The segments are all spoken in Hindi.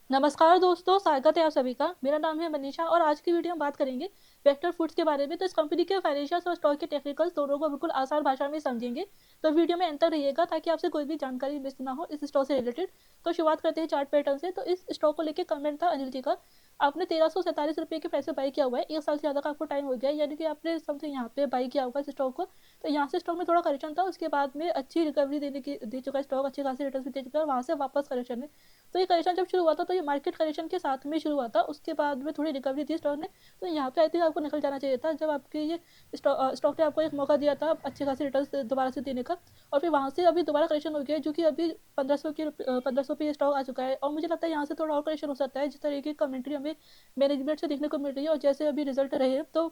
नमस्कार दोस्तों, स्वागत है आप सभी का। मेरा नाम है मनीषा और आज की वीडियो में बात करेंगे वेक्टर फूड्स के बारे में। तो इस कंपनी के फाइनेंशियल्स और स्टॉक के टेक्निकल्स दोनों को बिल्कुल आसान भाषा में समझेंगे। तो वीडियो में अंत तक रहिएगा ताकि आपसे कोई भी जानकारी मिस ना हो इस स्टॉक से रिलेटेड। तो शुरुआत करते हैं चार्ट पैटर्न से। तो इस स्टॉक को लेकर कमेंट था अनिल जी का। आपने 1347 रुपये के पैसे बाई किया हुआ है। 1 साल से ज़्यादा का आपको टाइम हो गया है, यानी कि आपने समथिंग यहाँ पे बाई किया होगा इस स्टॉक को। तो यहाँ से स्टॉक में थोड़ा करेक्शन था, उसके बाद में अच्छी रिकवरी दे चुका है स्टॉक, अच्छी खासी रिटर्न भी दे चुका है, वहाँ से वापस करेक्शन है। तो ये करेक्शन जब शुरू हुआ था तो ये मार्केट करेक्शन के साथ में शुरू हुआ था, उसके बाद में थोड़ी रिकवरी थी स्टॉक ने। तो यहाँ पे आई थिंक आपको निकल जाना चाहिए था, जब आपके ये स्टॉक ने आपको एक मौका दिया था अच्छे खासे रिटर्न दोबारा से देने का। और फिर वहाँ से अभी दोबारा करेक्शन हो गया है, जो कि अभी 1500 पे स्टॉक आ चुका है। और मुझे लगता है यहाँ से थोड़ा और करेक्शन हो सकता है, जिस तरीके की कमेंट्री हमें मैनेजमेंट से देखने को मिल रही है और जैसे अभी रिजल्ट रहे हैं। तो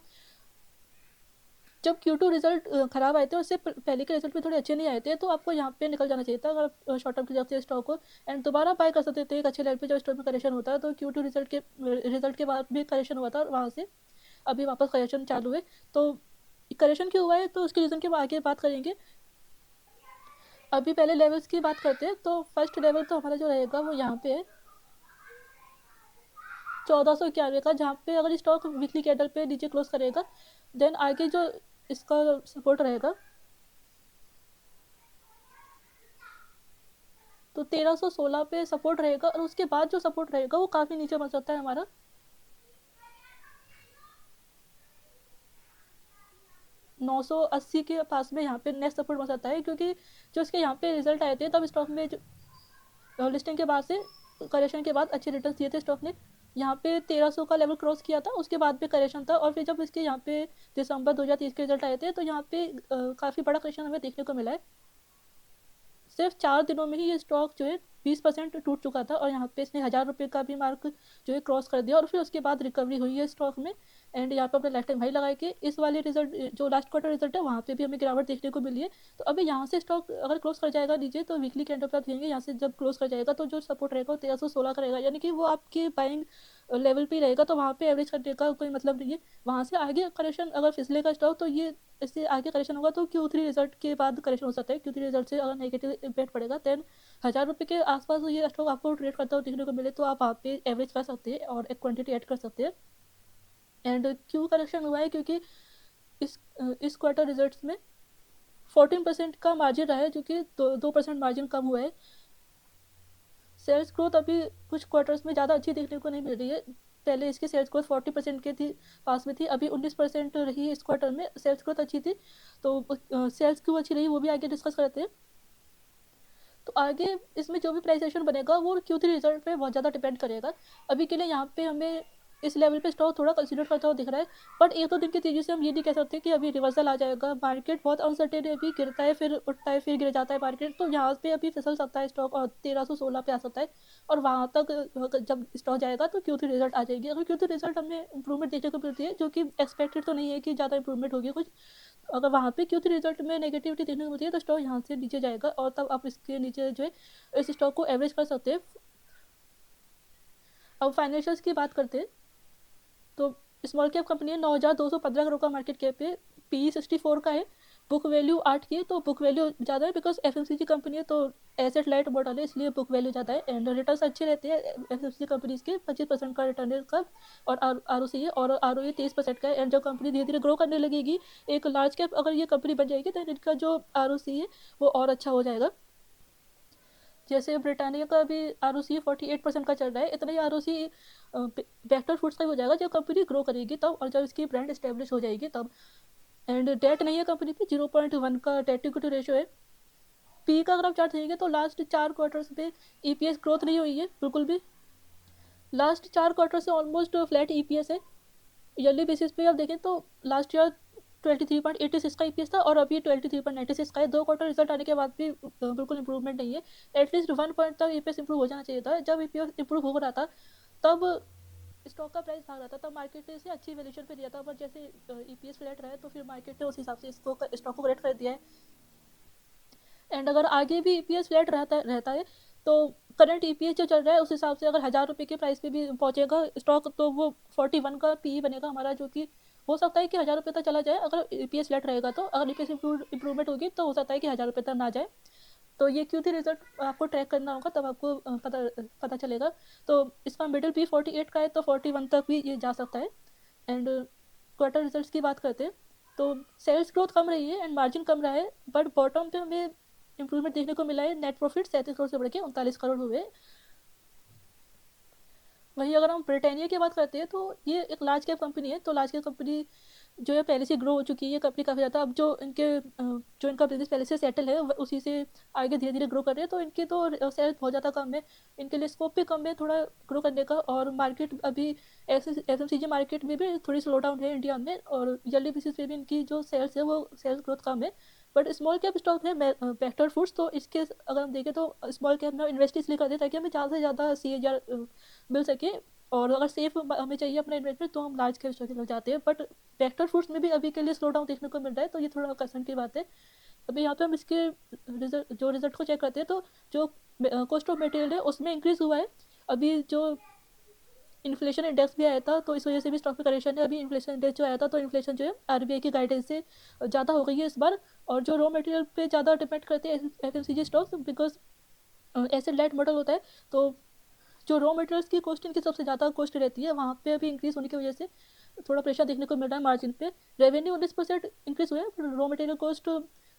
जब Q2 रिजल्ट खराब आए थे, उससे पहले के रिजल्ट भी थोड़े अच्छे नहीं आए थे, तो आपको यहाँ पे निकल जाना चाहिए था अगर शॉर्ट टर्म की तरफ से स्टॉक को। एंड दोबारा बाय कर सकते थे एक अच्छे लेवल पे जब स्टॉक में करेक्शन होता है। तो Q2 रिजल्ट के बाद भी करेक्शन हुआ था और वहाँ से अभी वापस करेक्शन चालू है। तो करेक्शन क्यों हुआ है तो उसके रीज़न के आगे बात करेंगे। अभी पहले लेवल्स की बात करते हैं। तो फर्स्ट लेवल तो हमारा जो रहेगा वो यहाँ पे है 1491 का, जहाँ पे अगर स्टॉक वीकली कैंडल पे नीचे क्लोज करेगा, देन आगे जो इसका सपोर्ट रहेगा तो 1316 पे सपोर्ट रहेगा। और उसके बाद जो सपोर्ट रहेगा वो काफ़ी नीचे बन सकता है हमारा 980 के पास में। यहाँ पे नेक्स्ट सपोर्ट बन सकता है, क्योंकि जो इसके यहाँ पे रिजल्ट आए थे तब स्टॉक में जो लिस्टिंग के बाद से करेक्शन के बाद अच्छे रिटर्न दिए थे स्टॉक ने। यहाँ पे 1300 का लेवल क्रॉस किया था, उसके बाद भी करेक्शन था। और फिर जब इसके यहाँ पे दिसंबर 2023 के रिजल्ट आए थे तो यहाँ पे काफ़ी बड़ा करेक्शन हमें देखने को मिला है। सिर्फ 4 दिनों में ही ये स्टॉक जो है 20% टूट चुका था और यहाँ पे इसने 1000 रुपये का भी मार्क जो है क्रॉस कर दिया। और फिर उसके बाद रिकवरी हुई है स्टॉक में। एंड यहाँ पे अपने लाइफ टाइम हाई लगा के इस वाले रिजल्ट जो लास्ट क्वार्टर रिजल्ट है वहाँ पे भी हमें गिरावट देखने को मिली है। तो अभी यहाँ से स्टॉक अगर क्लोज कर जाएगा नीचे तो वीकली कैंडल पे आप देखेंगे, यहाँ से जब क्लोज कर जाएगा तो जो सपोर्ट रहेगा वो 1316 का रहेगा, यानी कि वो आपके बाइंग लेवल पे रहेगा। तो वहाँ पे एवरेज करने का कोई मतलब नहीं है। वहाँ से आगे करेक्शन अगर फिसलेगा स्टॉक तो ये इससे आगे करेक्शन होगा तो Q3 रिजल्ट के बाद करेक्शन हो सकता है। Q3 रिजल्ट से अगर नेगेटिव इम्पैक्ट पड़ेगा देन 1000 रुपये के आसपास ये स्टॉक आपको ट्रेड करता हुआ देखने को मिले तो आप वहाँ पे एवरेज कर सकते हैं और एक क्वांटिटी ऐड कर सकते हैं। एंड क्यों करेक्शन हुआ है, क्योंकि इस क्वार्टर रिजल्ट्स में 14% का मार्जिन रहा है, जो कि 2% मार्जिन कम हुआ है। सेल्स ग्रोथ अभी कुछ क्वार्टर्स में ज़्यादा अच्छी देखने को नहीं मिल रही है। पहले इसकी सेल्स ग्रोथ 40% के थी पास में थी, अभी 19% रही इस क्वार्टर में। सेल्स ग्रोथ अच्छी थी, तो सेल्स क्यों अच्छी रही वो भी आगे डिस्कस करते हैं। तो आगे इसमें जो भी प्राइस एक्शन बनेगा वो Q3 रिजल्ट पे बहुत ज़्यादा डिपेंड करेगा। अभी के लिए यहाँ पे हमें इस लेवल पे स्टॉक थोड़ा कंसीडर करता हुआ दिख रहा है। बट एक दो दिन की तेज़ी से हम ये नहीं कह सकते कि अभी रिवर्सल आ जाएगा। मार्केट बहुत अनसर्टेन है, अभी गिरता है फिर उठता है फिर गिर जाता है मार्केट। तो यहाँ पे अभी फिसल सकता है स्टॉक और 1316 पे आ सकता है। और वहाँ तक जब स्टॉक जाएगा तो Q3 रिजल्ट आ जाएगी। अगर Q3 रिजल्ट हमें इंप्रूवमेंट देखने को मिलती है, जो कि एक्सपेक्टेड तो नहीं है कि ज़्यादा इंप्रूवमेंट होगी कुछ, अगर वहाँ पे Q3 रिजल्ट में नेगेटिविटी देखने को मिलती है तो स्टॉक यहाँ से नीचे जाएगा और तब आप इसके नीचे जो है इस स्टॉक को एवरेज कर सकते हैं। अब फाइनेंशियल्स की बात करते हैं। तो स्मॉल कैप कंपनी है, 9215 करोड़ का मार्केट कैप है, PE 64 का है, बुक वैल्यू 8 की है। तो बुक वैल्यू ज़्यादा है बिकॉज FMCG कंपनी है, तो एसेट लाइट मॉडल है, इसलिए बुक वैल्यू ज़्यादा है। एंड रिटर्न अच्छे रहते हैं FMCG कंपनीज के, 25% का रिटर्न है इसका। और ROC है और ROE 23% का है। एंड जब कंपनी धीरे धीरे ग्रो करने लगेगी, एक लार्ज कैप अगर ये कंपनी बन जाएगी, तो इनका जो ROC है वो और अच्छा हो जाएगा। जैसे ब्रिटानिया का भी ROC 48% का चल रहा है, इतना ही ROC वेक्टर फूड्स का ही हो जाएगा जब कंपनी ग्रो करेगी तब, और जब इसकी ब्रांड एस्टेब्लिश हो जाएगी तब। एंड डेट नहीं है कंपनी पे, 0.1 का डेट टू इक्विटी रेशियो है। पी का अगर आप चार्ट देखेंगे तो लास्ट 4 क्वार्टर्स में EPS ग्रोथ नहीं हुई है बिल्कुल भी। लास्ट 4 क्वार्टर से ऑलमोस्ट फ्लैट EPS है। ईयरली बेसिस पे आप देखें तो लास्ट ईयर 23.86 का EPS था और अभी 23.96 का है। 2 क्वार्टर रिजल्ट आने के बाद भी बिल्कुल इंप्रूवमेंट नहीं है। एटलीस्ट 1 पॉइंट तक EPS इंप्रूव हो जाना चाहिए था। जब EPS इंप्रूव हो रहा था तब स्टॉक का प्राइस भाग रहा था, तब मार्केट ने इसे अच्छी वैल्यूएशन पे दिया था। बट जैसे EPS फ्लैट रहा है तो फिर मार्केट ने उस हिसाब से इसको स्टॉक को करेक्ट कर दिया है। एंड अगर आगे भी EPS फ्लैट रहता है तो करंट EPS जो चल रहा है उस हिसाब से अगर 1000 रुपये के प्राइस पे भी पहुंचेगा स्टॉक तो वो 41 का PE बनेगा हमारा, जो कि हो सकता है कि 1000 रुपये तक चला जाए अगर EPS फ्लैट रहेगा। तो अगर EPS इंप्रूवमेंट होगी तो हो सकता है कि 1000 रुपये तक ना जाए। तो ये Q3 रिजल्ट आपको ट्रैक करना होगा, तब आपको पता चलेगा। तो इसका मिडिल भी 48 का है, तो 41 तक भी ये जा सकता है। एंड क्वार्टर रिजल्ट्स की बात करते हैं तो सेल्स ग्रोथ कम रही है एंड मार्जिन कम रहा है, बट बॉटम पे हमें इंप्रूवमेंट देखने को मिला है। नेट प्रॉफिट 37 करोड़ से बढ़ के 39 करोड़ हुए। वहीं अगर हम ब्रिटानिया की बात करते हैं तो ये एक लार्ज कैप कंपनी है। तो लार्ज कैप कंपनी जो है पहले से ग्रो हो चुकी है ये कंपनी काफ़ी ज़्यादा। अब जो इनका बिजनेस पहले से सेटल है उसी से आगे धीरे धीरे ग्रो कर रहे हैं। तो इनके तो सेल्स बहुत ज़्यादा कम है, इनके लिए स्कोप भी कम है थोड़ा ग्रो करने का। और मार्केट अभी FMCG मार्केट में भी थोड़ी स्लो डाउन है इंडिया में, और ईयरली बेसिस पे भी इनकी जो सेल्स है वो सेल्स ग्रोथ कम है। बट स्मॉल कैप स्टॉक है बेक्टर फूड्स, तो इसके अगर हम देखें तो स्मॉल कैप में इन्वेस्ट इसलिए करते हैं ताकि हमें ज़्यादा से ज़्यादा CAGR मिल सके। और अगर सेफ हमें चाहिए अपना इन्वेस्टमेंट तो हम लार्ज कैप स्टॉक लग जाते हैं। बट वेक्टर फूड्स में भी अभी के लिए स्लो डाउन देखने को मिल रहा है, तो ये थोड़ा कंसर्न की बात है। अभी यहाँ पे हम इसके रिजल्ट को चेक करते हैं तो जो कॉस्ट ऑफ मटेरियल है उसमें इंक्रीज हुआ है। अभी जो इन्फ्लेशन इंडेक्स भी आया था तो इस वजह से भी स्टॉक में करेक्शन है। अभी इन्फ्लेशन इंडेक्स जो आया था तो इन्फ्लेशन जो है RBI की गाइडेंस से ज़्यादा हो गई है इस बार। और जो रॉ मटेरियल पे ज़्यादा डिपेंड करते हैं FMCG stocks, because asset light model होता है, तो जो रॉ मटेरियल्स की कॉस्ट इनकी सबसे ज़्यादा कॉस्ट रहती है वहाँ पे अभी इंक्रीज़ होने की वजह से थोड़ा प्रेशर देखने को मिल रहा है मार्जिन पे। रेवेन्यू 19% इंक्रीज़ हुआ है, रॉ मटेरियल कॉस्ट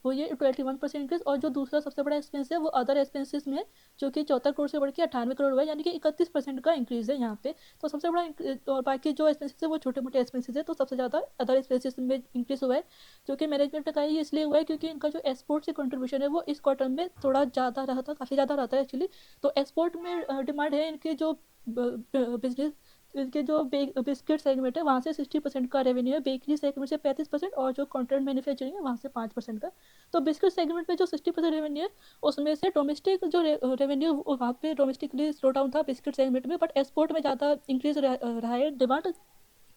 हुई है 21% इंक्रीज। और जो दूसरा सबसे बड़ा एक्सपेंस है वो अदर एक्सपेंसेस में, जो कि 74 करोड़ से बढ़ के 98 करोड़ हुआ है, यानी कि 31% का इंक्रीज़ है यहाँ पे। तो सबसे बड़ा और बाकी जो एक्सपेंसेस है वो छोटे मोटे एक्सपेंसेस है, तो सबसे ज़्यादा अदर एक्सपेंसेस में इंक्रीज़ हुआ है, जो कि मैनेजमेंट का ये इसलिए हुआ है क्योंकि इनका जो एक्सपोर्ट से कंट्रीब्यूशन है वो इस क्वार्टर में थोड़ा ज़्यादा रहा था, काफ़ी ज़्यादा रहता है एक्चुअली। तो एक्सपोर्ट में डिमांड है इनके जो बिजनेस, इनके जो बिस्किट सेगमेंट है वहाँ से 60% का रेवेन्यू है, बेकरी सेगमेंट से 35%, और जो कॉन्ट्रैक्ट मैन्युफैक्चरिंग है वहाँ से 5% का। तो बिस्किट सेगमेंट में जो 60% रेवेन्यू है उसमें से डोमेस्टिक जो रेवेन्यू वहाँ पे डोमेस्टिकली स्लो डाउन था बिस्किट सेगमेंट में, बट एक्सपोर्ट में ज़्यादा इंक्रीज रहा है डिमांड,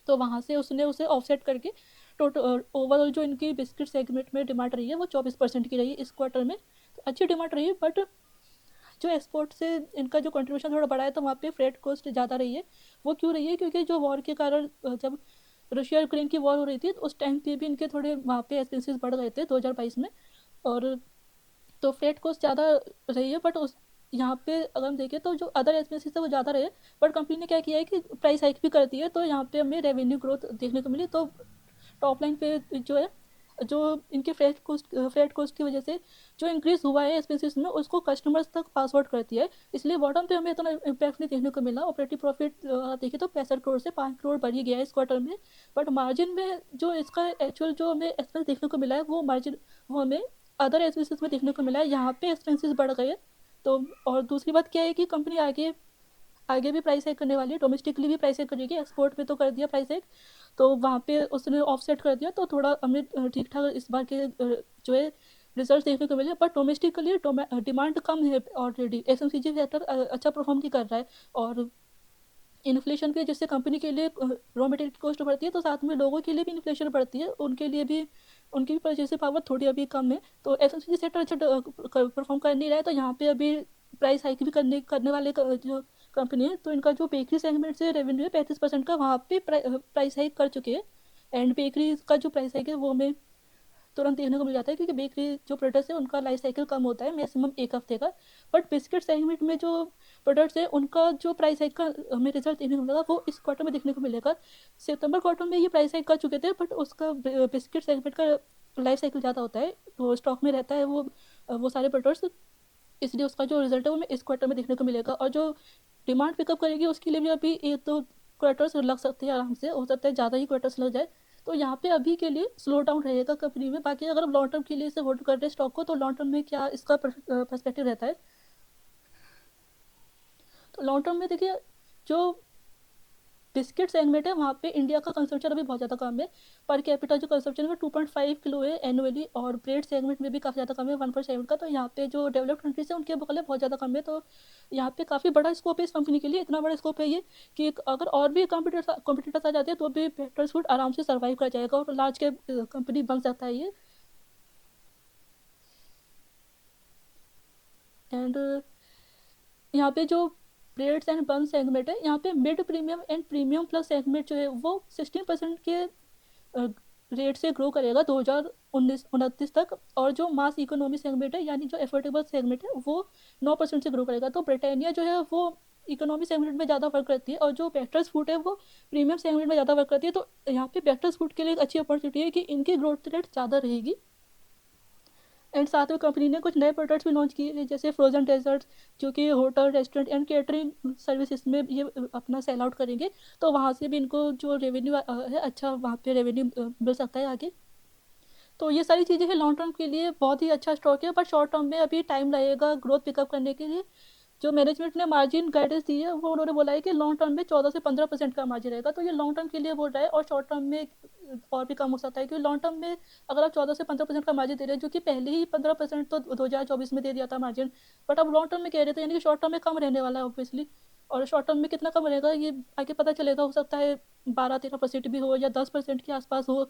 तो वहाँ से उसने उसे ऑफसेट करके टोटल ओवरऑल जो इनकी बिस्किट सेगमेंट में डिमांड रही है वो 24% की रही है इस क्वार्टर में। तो अच्छी डिमांड रही है, बट जो एक्सपोर्ट से इनका जो कंट्रीब्यूशन थोड़ा बढ़ा है तो वहाँ पे फ्रेट कॉस्ट ज़्यादा रही है। वो क्यों रही है, क्योंकि जो वॉर के कारण जब रशिया यूक्रेन की वॉर हो रही थी तो उस टाइम पे भी इनके थोड़े वहाँ पे एक्सपेंसेस बढ़ गए थे 2022 में, और तो फ्रेट कॉस्ट ज़्यादा रही है। बट उस यहाँ पे अगर हम देखें तो जो अदर एक्सपेंसेस है वो ज़्यादा रहे, बट कंपनी ने क्या किया है कि प्राइस हाइक भी कर दी है, तो यहाँ पे हमें रेवेन्यू ग्रोथ देखने को मिली। तो टॉप लाइन पे जो है जो इनके फ्रेट कॉस्ट की वजह से जो इंक्रीज हुआ है एक्सपेंसेस में उसको कस्टमर्स तक पास आउट करती है, इसलिए बॉटम पे हमें इतना इम्पैक्ट नहीं देखने को मिला। ऑपरेटिव प्रॉफिट देखिए तो 65 करोड़ से 5 करोड़ बढ़ ही गया है इस क्वार्टर में। बट मार्जिन में जो इसका एक्चुअल जो हमें एक्सपेंस देखने को मिला है वो मार्जिन वो हमें अदर एक्सपेंसेस में देखने को मिला है, यहाँ पे एक्सपेंसेस बढ़ गए। तो और दूसरी बात क्या है कि कंपनी आगे आगे भी प्राइस हाइक करने वाली है, डोमेस्टिकली भी प्राइस हाइक करेगी, एक्सपोर्ट में तो कर दिया प्राइस हाइक, तो वहाँ पे उसने ऑफसेट कर दिया, तो थोड़ा हमें ठीक ठाक इस बार के जो है रिजल्ट देखने को मिले। बट डोमेस्टिकली डिमांड कम है ऑलरेडी, FMCG सेक्टर अच्छा परफॉर्म नहीं कर रहा है, और इन्फ्लेशन पे जिससे कंपनी के लिए रॉ मटेरियल की कॉस्ट बढ़ती है तो साथ में लोगों के लिए भी इन्फ्लेशन बढ़ती है, उनके लिए भी उनकी भी परचेसिंग पावर थोड़ी अभी कम है। तो FMCG सेक्टर अच्छा परफॉर्म कर नहीं रहा है, तो यहाँ पे अभी प्राइस हाइक भी करने वाले जो कंपनी है, तो इनका जो बेकरी सेगमेंट से रेवेन्यू है 35% का, वहाँ पे प्राइस हाइक कर चुके हैं। एंड बेकरी का जो प्राइस हाइक है वो हमें तुरंत देखने को मिल जाता है, क्योंकि बेकरी जो प्रोडक्ट्स है उनका लाइफ साइकिल कम होता है, मैक्सिमम 1 हफ्ते का। बट बिस्किट सेगमेंट में जो प्रोडक्ट्स है उनका जो प्राइस हाइक का हमें रिजल्ट देखने को मिलेगा वो इस क्वार्टर में देखने को मिलेगा। सितंबर क्वार्टर में ये प्राइस हाइक कर चुके थे, बट उसका बिस्किट सेगमेंट का लाइफ साइकिल ज़्यादा होता है, तो स्टॉक में रहता है वो सारे प्रोडक्ट्स, इसलिए उसका जो रिजल्ट है वो हमें इस क्वार्टर में देखने को मिलेगा। और जो डिमांड पिकअप करेगी उसके लिए भी अभी 1-2 क्वार्टर्स लग सकते हैं, आराम से हो सकता है ज़्यादा ही क्वार्टर्स लग जाए। तो यहाँ पे अभी के लिए स्लो डाउन रहेगा कंपनी में। बाकी अगर हम लॉन्ग टर्म के लिए इसे होल्ड कर रहे हैं स्टॉक को, तो लॉन्ग टर्म में क्या इसका पर्सपेक्टिव रहता है, तो लॉन्ग टर्म में देखिए जो बिस्किट सेगमेंट है वहाँ पे इंडिया का कंजप्शन अभी बहुत ज़्यादा कम है, पर कैपिटा जो कंजप्शन है वो 2.5 किलो है एनुअली, और ब्रेड सेगमेंट में भी काफ़ी ज़्यादा कम है 1.7 का। तो यहाँ पे जो डेवलप्ड कंट्रीज है उनके मुकाबले बहुत ज़्यादा कम है, तो यहाँ पे काफ़ी बड़ा स्कोप है इस कंपनी के लिए। इतना बड़ा स्कोप है ये कि अगर और भी कॉम्पिटिटर्स आ जाते हैं तो भी बेक्टर्स फूड आराम से सर्वाइव कर जाएगा और लार्ज कैप कंपनी बन सकता है ये। एंड यहाँ पे जो ब्रेड्स एंड बन सेगमेंट है, यहाँ पे mid premium and premium plus segment जो है वो 16% के रेट से ग्रो करेगा 2029 तक, और जो मास इकोनॉमी सेगमेंट है यानी जो एफोर्डेबल सेगमेंट है वो 9% से ग्रो करेगा। तो ब्रिटानिया जो है वो इकोनॉमी सेगमेंट में ज़्यादा वर्क करती है, और जो बेक्टर्स फूड है वो प्रीमियम सेगमेंट में ज़्यादा वर्क करती है। तो यहाँ पे बेक्टर्स फूड के लिए एक अच्छी अपॉर्चुनिटी है कि इनकी ग्रोथ रेट ज़्यादा रहेगी। एंड साथ में कंपनी ने कुछ नए प्रोडक्ट्स भी लॉन्च किए हैं, जैसे फ्रोजन डेजर्ट्स, जो कि hotel, restaurant and catering services में ये अपना सेल आउट करेंगे। तो वहाँ से भी इनको जो रेवेन्यू है अच्छा वहाँ पे रेवेन्यू मिल सकता है आगे। तो ये सारी चीज़ें हैं लॉन्ग टर्म के लिए बहुत ही अच्छा स्टॉक है, पर शॉर्ट टर्म में अभी टाइम लगेगा ग्रोथ पिकअप करने के लिए। जो मैनेजमेंट ने मार्जिन गाइडेंस दी है वो उन्होंने बोला है कि लॉन्ग टर्म में 14 से 15% का मार्जिन रहेगा। तो ये लॉन्ग टर्म के लिए बोल रहा है, और शॉर्ट टर्म में और भी कम हो सकता है, क्योंकि लॉन्ग टर्म में अगर आप 14 से 15% का मार्जिन दे रहे हैं, जो कि पहले ही 15% तो 2024 में दे दिया था मार्जिन, बट अब लॉन्ग टर्म में कह रहे थे, यानी कि शॉर्ट टर्म में कम रहने वाला है ऑब्वियसली। और शॉर्ट टर्म में कितना कम रहेगा ये आगे पता चलेगा, हो सकता है 12-13% भी हो या 10% के आसपास हो,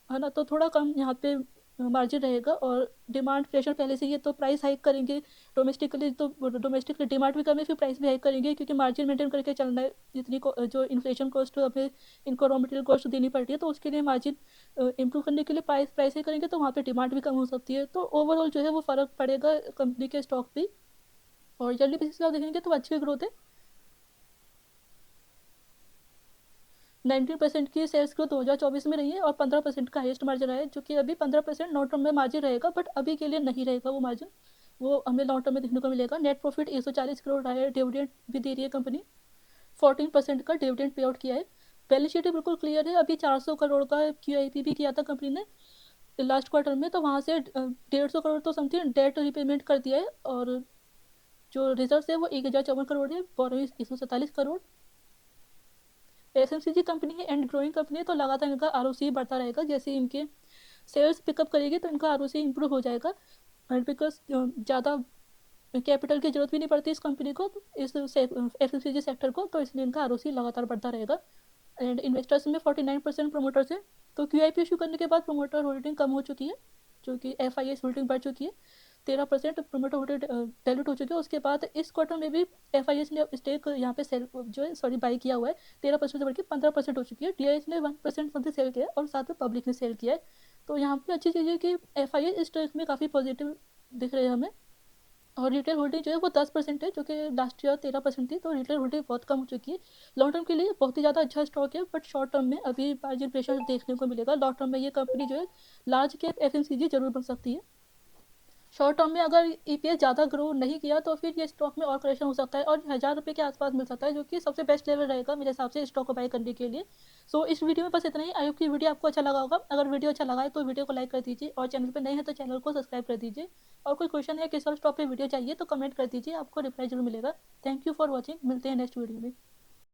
है ना। तो थोड़ा कम यहाँ पे मार्जिन रहेगा, और डिमांड प्रेशर पहले से ही है तो प्राइस हाइक करेंगे डोमेस्टिकली, तो डोमेस्टिकली डिमांड भी कम है, फिर प्राइस भी हाइक करेंगे, क्योंकि मार्जिन मेंटेन करके चलना है। जितनी जो इन्फ्लेशन कॉस्ट हमें इनको रॉ मटेरियल कॉस्ट देनी पड़ती है, तो उसके लिए मार्जिन इंप्रूव करने के लिए प्राइस हाइक करेंगे, तो वहाँ पे डिमांड भी कम हो सकती है। तो ओवरऑल जो है वो फ़र्क पड़ेगा कंपनी के स्टॉक पे, और ईयरली बेसिस पे आप देखेंगे तो अच्छी ग्रोथ है। 19% की सेल्स ग्रोथ 2024 में रही है, और 15% का हाईएस्ट मार्जिन रहा है, जो कि अभी 15% लॉन्ग टर्म में मार्जिन रहेगा, बट अभी के लिए नहीं रहेगा वो मार्जिन, वो हमें लॉन्ग टर्म में देखने को मिलेगा। नेट प्रॉफिट 140 करोड़ रहा है, डिविडेंड भी दे रही है कंपनी, 14% का डिविडेंड पे आउट किया है। बैलेंस शीट बिल्कुल क्लियर है। अभी 400 करोड़ का QIP भी किया था कंपनी ने लास्ट क्वार्टर में, तो वहाँ से 150 करोड़ तो समथिंग डेट रिपेमेंट कर दिया है, और जो रिजर्व है वो 1054 करोड़ है, बोरोइंग 147 करोड़। FMCG कंपनी है एंड ग्रोइंग कंपनी है, तो लगातार इनका ROC बढ़ता रहेगा। जैसे इनके सेल्स पिकअप करेगी तो इनका ROC इंप्रूव हो जाएगा, एंड बिकॉज ज़्यादा कैपिटल की जरूरत भी नहीं पड़ती इस कंपनी को, इस FMCG सेक्टर को, तो इसलिए इनका ROC लगातार बढ़ता रहेगा। एंड इन्वेस्टर्स में 49% प्रोमोटर्स है। तो QIP इशू करने के बाद प्रोमोटर होल्डिंग कम हो चुकी है, जो कि FIS होल्डिंग बढ़ चुकी है, 13% प्रोमोटर होल्डिंग डाइल्यूट हो चुकी है। उसके बाद इस क्वार्टर में भी FIS ने स्टेक यहाँ पे सेल जो है सॉरी बाई किया हुआ है, 13% से बढ़ के 15% हो चुकी है। DIS ने 1% समथिंग सेल किया है, और साथ में पब्लिक ने सेल किया है। तो यहाँ पे अच्छी चीज़ है कि FIS स्टेक में काफ़ी पॉजिटिव दिख रहे हैं हमें। और रिटेल होल्डिंग जो है वो 10% है, जो कि लास्ट ईयर 13% थी, तो रिटेल होल्डिंग बहुत कम हो चुकी है। लॉन्ग टर्म के लिए बहुत ही ज़्यादा अच्छा स्टॉक है, बट शॉर्ट टर्म में अभी मार्जिन प्रेशर देखने को मिलेगा। लॉन्ग टर्म में ये कंपनी जो है लार्ज कैप FMCG जरूर बन सकती है। शॉर्ट टर्म में अगर EPS ज़्यादा ग्रो नहीं किया तो फिर ये स्टॉक में और करेक्शन हो सकता है, और 1000 रुपये के आसपास मिल सकता है, जो कि सबसे बेस्ट लेवल रहेगा मेरे हिसाब से स्टॉक को बाय करने के लिए। सो इस वीडियो में बस इतना ही। आई होप कि वीडियो आपको अच्छा लगा होगा। अगर वीडियो अच्छा लगा है तो वीडियो को लाइक कर दीजिए, और चैनल पर नए हैं तो चैनल को सब्सक्राइब कर दीजिए। और कोई क्वेश्चन या किस और स्टॉक पर वीडियो चाहिए तो कमेंट कर दीजिए, आपको रिप्लाई जरूर मिलेगा। थैंक यू फॉर वॉचिंग, मिलते हैं नेक्स्ट वीडियो में।